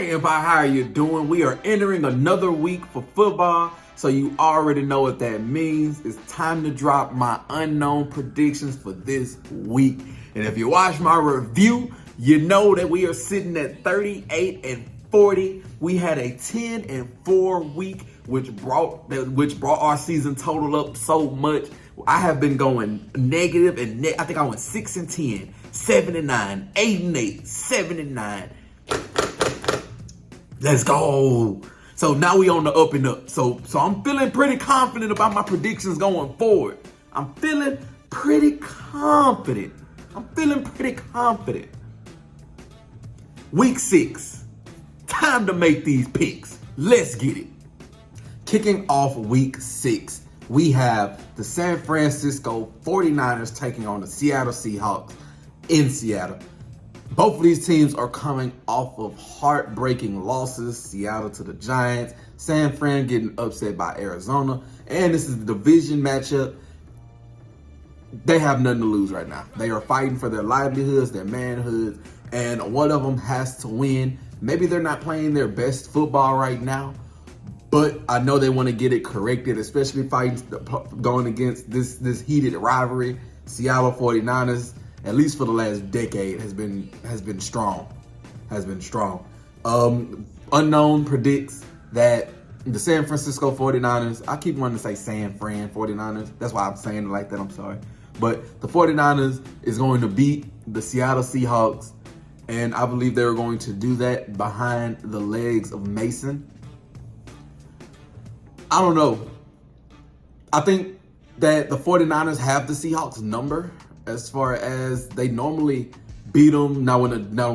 Hey everybody, how are you doing? We are entering another week for football, so you already know what that means. It's time to drop my unknown predictions for this week. And if you watch my review, you know that we are sitting at 38-40. We had a 10-4 week, which brought our season total up so much. I have been going negative and I think I went 6-10, 7-9, 8-8, 7-9. Let's go. So now we on the up and up. So I'm feeling pretty confident about my predictions going forward. I'm feeling pretty confident. Week 6. Time to make these picks. Let's get it. Kicking off week 6, we have the San Francisco 49ers taking on the Seattle Seahawks in Seattle. Both of these teams are coming off of heartbreaking losses. Seattle to the Giants, San Fran getting upset by Arizona, and this is the division matchup. They have nothing to lose right now. They are fighting for their livelihoods, their manhoods, and one of them has to win. Maybe they're not playing their best football right now, but I know they want to get it corrected, especially going against this heated rivalry. Seattle 49ers, at least for the last decade, has been strong. Unknown predicts that the San Francisco 49ers, I keep wanting to say San Fran 49ers. That's why I'm saying it like that, I'm sorry. But the 49ers is going to beat the Seattle Seahawks, and I believe they're going to do that behind the legs of Mason. I don't know. I think that the 49ers have the Seahawks number as far as they normally beat them. Now when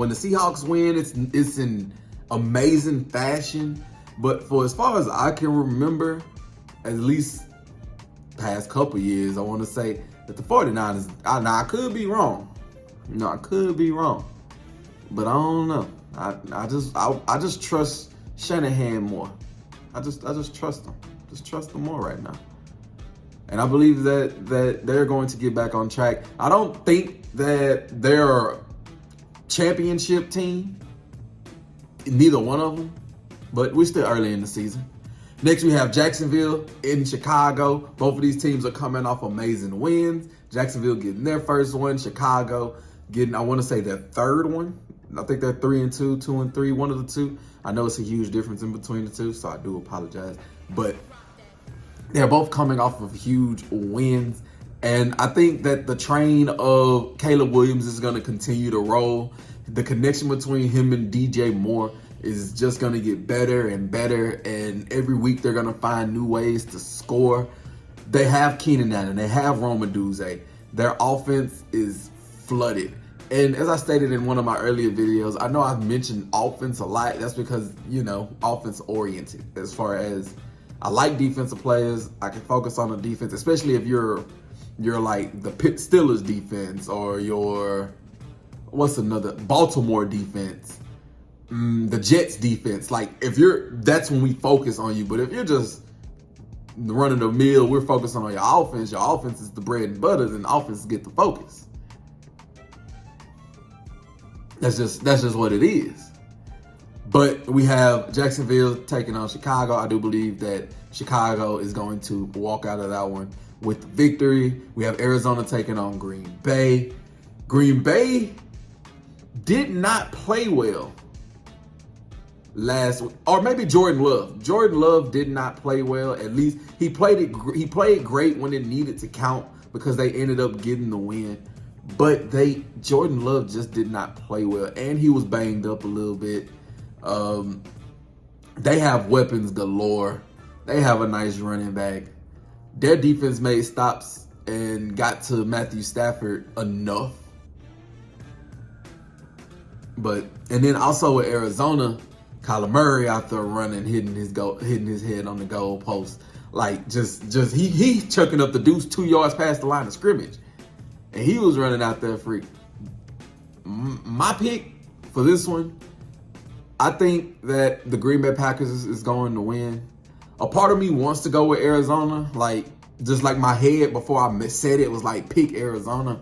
the Seahawks win, it's in amazing fashion. But for as far as I can remember, at least past couple years, I want to say that the 49ers, I could be wrong. I could be wrong. But I don't know. I just trust Shanahan more. I just trust him. Just trust him more right now. And I believe that they're going to get back on track. I don't think that they're a championship team, neither one of them, but we're still early in the season. Next, we have Jacksonville in Chicago. Both of these teams are coming off amazing wins. Jacksonville getting their first one. Chicago getting, I want to say, their third one. I think they're 3-2, 2-3, one of the two. I know it's a huge difference in between the two, so I do apologize. But they're both coming off of huge wins. And I think that the train of Caleb Williams is going to continue to roll. The connection between him and DJ Moore is just going to get better and better. And every week they're going to find new ways to score. They have Keenan Allen. They have Rome Odunze. Their offense is flooded. And as I stated in one of my earlier videos, I know I've mentioned offense a lot. That's because, offense oriented. As far as I like defensive players, I can focus on the defense, especially if you're like the Pitt Steelers defense or Baltimore defense, the Jets defense. Like that's when we focus on you. But if you're just running the mill, we're focusing on your offense. Your offense is the bread and butter, and the offense get the focus. That's just what it is. But we have Jacksonville taking on Chicago. I do believe that Chicago is going to walk out of that one with victory. We have Arizona taking on Green Bay. Green Bay did not play well or maybe Jordan Love. Jordan Love did not play well. At least he played great when it needed to count because they ended up getting the win. But Jordan Love just did not play well, and he was banged up a little bit. They have weapons galore. They have a nice running back. Their defense made stops and got to Matthew Stafford enough. And then also with Arizona, Kyler Murray out there running, hitting his head on the goal post. Like he chucking up the deuce 2 yards past the line of scrimmage. And he was running out there free. My pick for this one, I think that the Green Bay Packers is going to win. A part of me wants to go with Arizona. Just like my head before I said it was like pick Arizona.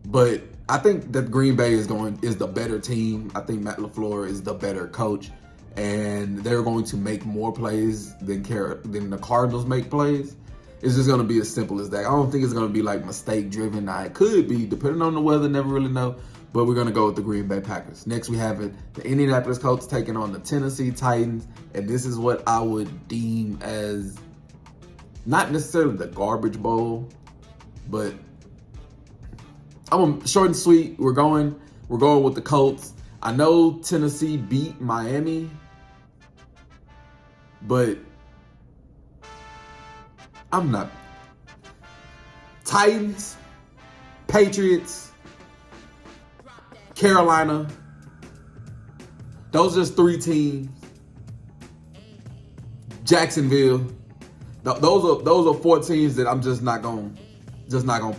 But I think that Green Bay is the better team. I think Matt LaFleur is the better coach. and they're going to make more plays than the Cardinals make plays. It's just going to be as simple as that. I don't think it's going to be like mistake driven. Now, it could be, depending on the weather, never really know. But we're going to go with the Green Bay Packers. Next, we have the Indianapolis Colts taking on the Tennessee Titans. And this is what I would deem as not necessarily the garbage bowl, but I'm short and sweet. We're going with the Colts. I know Tennessee beat Miami, but I'm not. Titans, Patriots, Carolina. Those are just 3 teams. Jacksonville. Those are 4 teams that I'm just not gonna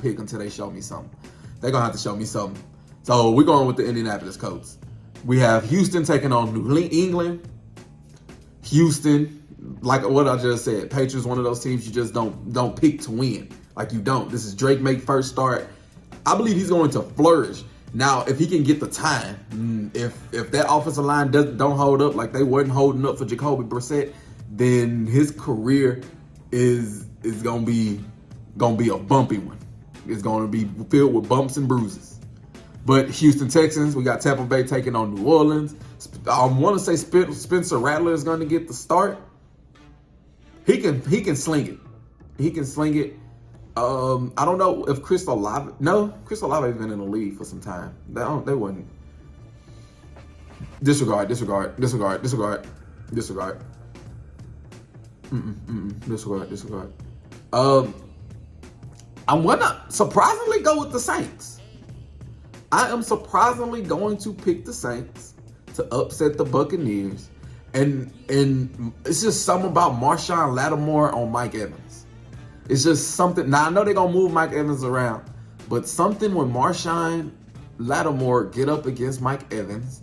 pick until they show me something. They're gonna have to show me something. So we're going with the Indianapolis Colts. We have Houston taking on New England. Houston, like what I just said, Patriots, one of those teams you just don't pick to win. Like you don't. This is Drake May first start. I believe he's going to flourish. Now, if he can get the time, if that offensive line don't hold up like they weren't holding up for Jacoby Brissett, then his career is gonna be a bumpy one. It's gonna be filled with bumps and bruises. But Houston Texans, we got Tampa Bay taking on New Orleans. I want to say Spencer Rattler is going to get the start. He can sling it. He can sling it. I don't know if Chris Olave. No, Chris Olave has been in the league for some time. They wouldn't. Disregard. Disregard. I'm gonna surprisingly go with the Saints. I am surprisingly going to pick the Saints to upset the Buccaneers. And it's just something about Marshawn Lattimore on Mike Evans. It's just something. Now, I know they're going to move Mike Evans around, but something when Marshawn Lattimore get up against Mike Evans,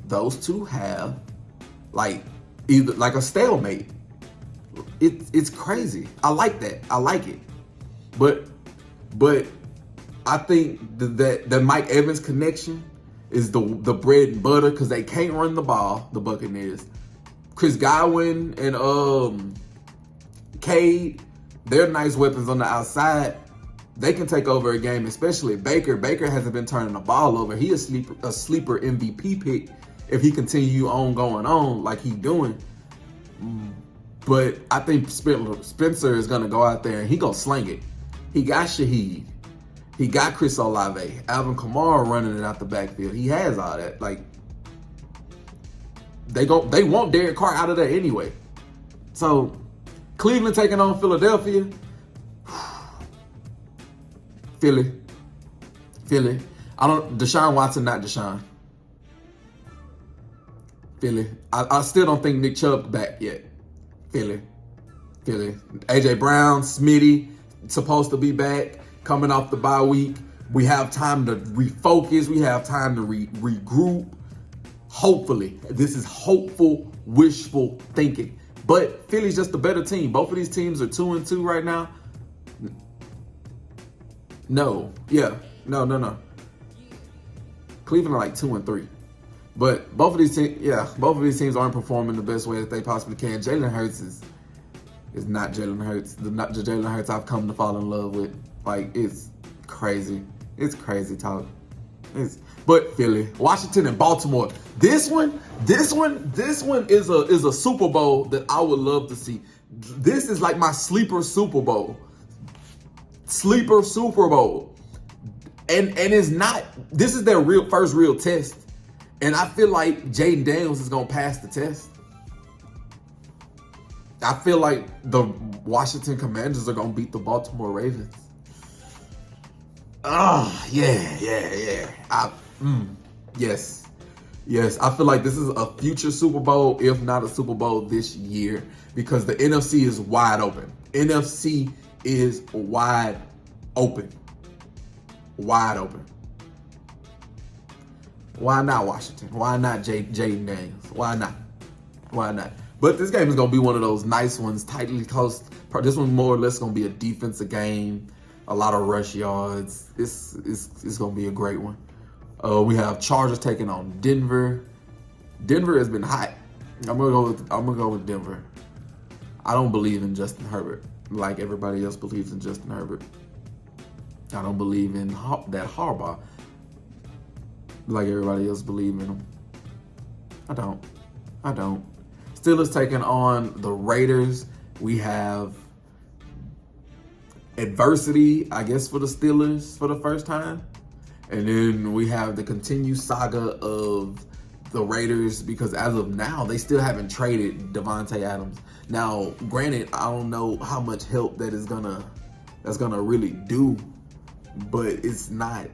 those two have either a stalemate. It's crazy. I like that. I like it. But I think that the Mike Evans connection is the bread and butter because they can't run the ball, the Buccaneers. Chris Godwin and Cade, they're nice weapons on the outside. They can take over a game, especially Baker. Baker hasn't been turning the ball over. He a sleeper MVP pick if he continue on going on like he's doing. But I think Spencer is going to go out there and he going to sling it. He got Shaheed. He got Chris Olave, Alvin Kamara running it out the backfield. He has all that. They want Derek Carr out of there anyway. So Cleveland taking on Philadelphia. Philly. Deshaun Watson, not Deshaun. Philly. I still don't think Nick Chubb back yet. Philly. AJ Brown, Smitty, supposed to be back. Coming off the bye week, we have time to refocus. We have time to regroup. Hopefully, this is hopeful, wishful thinking. But Philly's just a better team. Both of these teams are 2-2 right now. No. Cleveland are like 2-3. But both of these teams aren't performing the best way that they possibly can. Jalen Hurts is not Jalen Hurts. Not the Jalen Hurts I've come to fall in love with. It's crazy. It's crazy talk. But Philly, Washington, and Baltimore. This one is a Super Bowl that I would love to see. This is like my sleeper Super Bowl. And it's not. This is their first real test. And I feel like Jaden Daniels is gonna pass the test. I feel like the Washington Commanders are gonna beat the Baltimore Ravens. Yes. I feel like this is a future Super Bowl, if not a Super Bowl this year, because the NFC is wide open. NFC is wide open. Why not Washington? Why not Jaden Daniels? Why not? But this game is going to be one of those nice ones, tightly close. This one more or less going to be a defensive game. A lot of rush yards. It's going to be a great one. We have Chargers taking on Denver. Denver has been hot. I'm gonna go with Denver. I don't believe in Justin Herbert like everybody else believes in Justin Herbert. I don't believe in that Harbaugh like everybody else believes in him. I don't. Steelers taking on the Raiders. We have adversity, I guess, for the Steelers for the first time. And then we have the continued saga of the Raiders because as of now, they still haven't traded Devontae Adams. Now, granted, I don't know how much help that's gonna really do, but it's not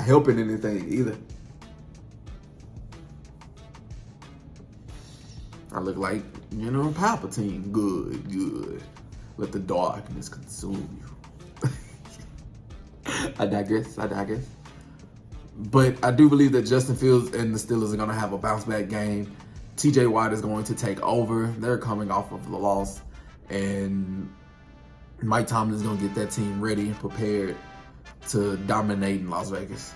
helping anything either. I look like, Palpatine. Good. Let the darkness consume you. I digress. But I do believe that Justin Fields and the Steelers are going to have a bounce back game. TJ Watt is going to take over. They're coming off of the loss. And Mike Tomlin is going to get that team ready and prepared to dominate in Las Vegas.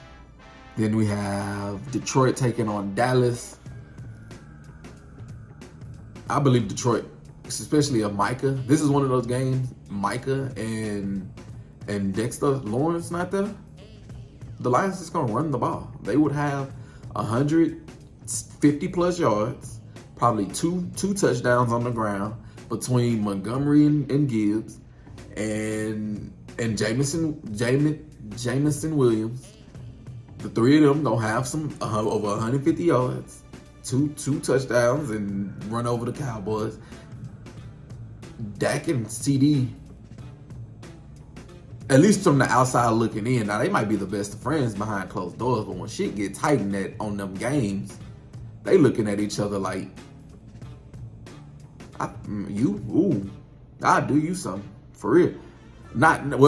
Then we have Detroit taking on Dallas. I believe Detroit, especially of Micah. This is one of those games, Micah and Dexter Lawrence not there. The Lions is going to run the ball. They would have 150 plus yards, probably two touchdowns on the ground between Montgomery and Gibbs and Jameson Williams. The three of them going to have some over 150 yards. Two touchdowns and run over the Cowboys. Dak and CD, at least from the outside looking in, now they might be the best of friends behind closed doors, but when shit get tightened on them games, they looking at each other like, I'll do you something, for real.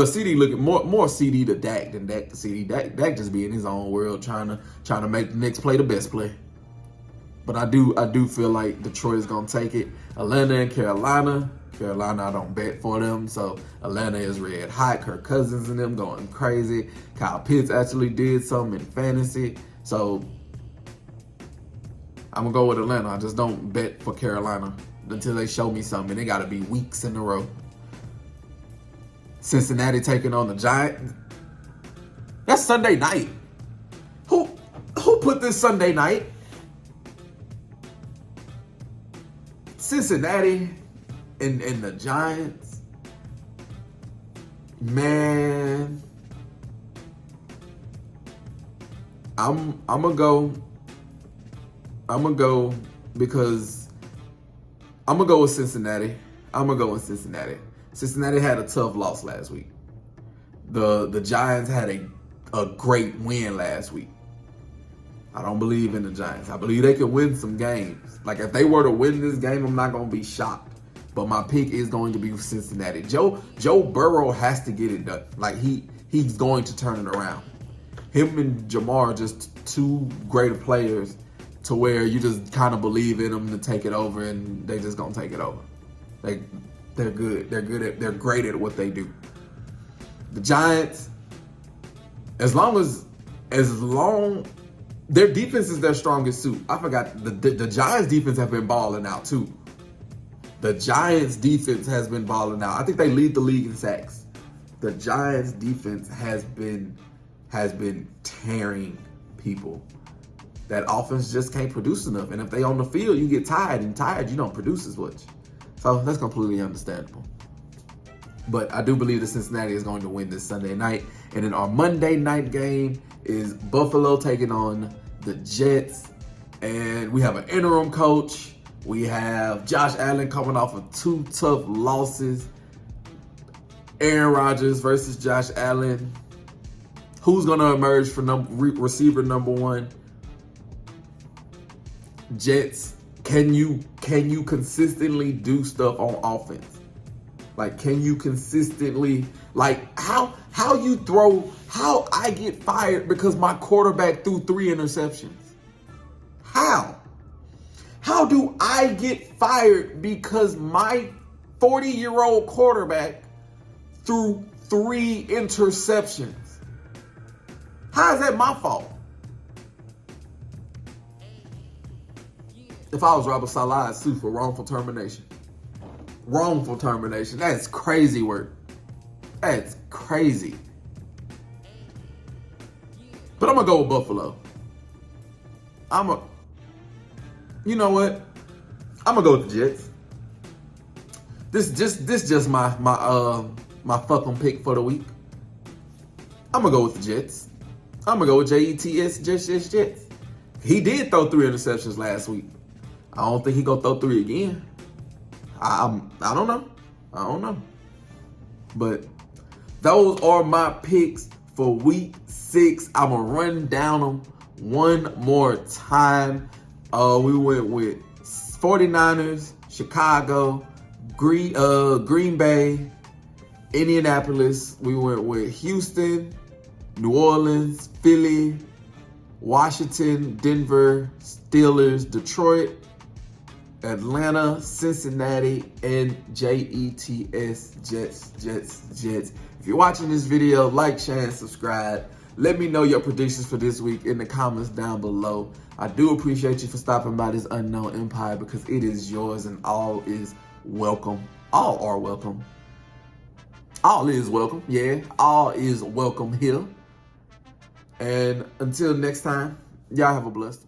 CD looking more CD to Dak than Dak to CD. Dak just be in his own world trying to make the next play the best play. But I do feel like Detroit is going to take it. Atlanta and Carolina, I don't bet for them. So Atlanta is red hot. Kirk Cousins and them going crazy. Kyle Pitts actually did something in fantasy. So I'm going to go with Atlanta. I just don't bet for Carolina until they show me something. They got to be weeks in a row. Cincinnati taking on the Giants. That's Sunday night. Who put this Sunday night? Cincinnati and the Giants, man. I'm gonna go because I'm gonna go with Cincinnati. Cincinnati had a tough loss last week. The Giants had a great win last week. I don't believe in the Giants. I believe they can win some games. Like, if they were to win this game, I'm not going to be shocked. But my pick is going to be Cincinnati. Joe Burrow has to get it done. Like, he's going to turn it around. Him and Jamar are just two great players to where you just kind of believe in them to take it over, and they just going to take it over. They're good. They're great at what they do. The Giants, as long their defense is their strongest suit. I forgot the Giants defense have been balling out too. The Giants defense has been balling out. I think they lead the league in sacks. The Giants defense has been tearing people. That offense just can't produce enough. And if they on the field, you get tired, and tired, you don't produce as much. So that's completely understandable. But I do believe that Cincinnati is going to win this Sunday night. And then our Monday night game is Buffalo taking on the Jets. And we have an interim coach. We have Josh Allen coming off of two tough losses. Aaron Rodgers versus Josh Allen. Who's going to emerge for receiver number one? Jets, can you consistently do stuff on offense? Like, can you consistently, like, how I get fired because my quarterback threw 3 interceptions? How do I get fired because my 40-year-old quarterback threw 3 interceptions? How is that my fault? If I was Robert Saleh, I'd sue for wrongful termination. Wrongful termination. That's crazy work. That's crazy. But I'm gonna go with Buffalo. You know what? I'm gonna go with the Jets. This just my fuck 'em pick for the week. I'm gonna go with the Jets. I'm gonna go with Jets. He did throw 3 interceptions last week. I don't think he gonna throw 3 again. I don't know. But those are my picks for week 6. I'm gonna run down them one more time. We went with 49ers, Chicago, Green Bay, Indianapolis. We went with Houston, New Orleans, Philly, Washington, Denver, Steelers, Detroit, Atlanta, Cincinnati, and Jets, Jets. If you're watching this video, like, share, and subscribe. Let me know your predictions for this week in the comments down below. I do appreciate you for stopping by this unknown empire because it is yours and all is welcome. All are welcome. All is welcome. Yeah, all is welcome here. And until next time, y'all have a blessed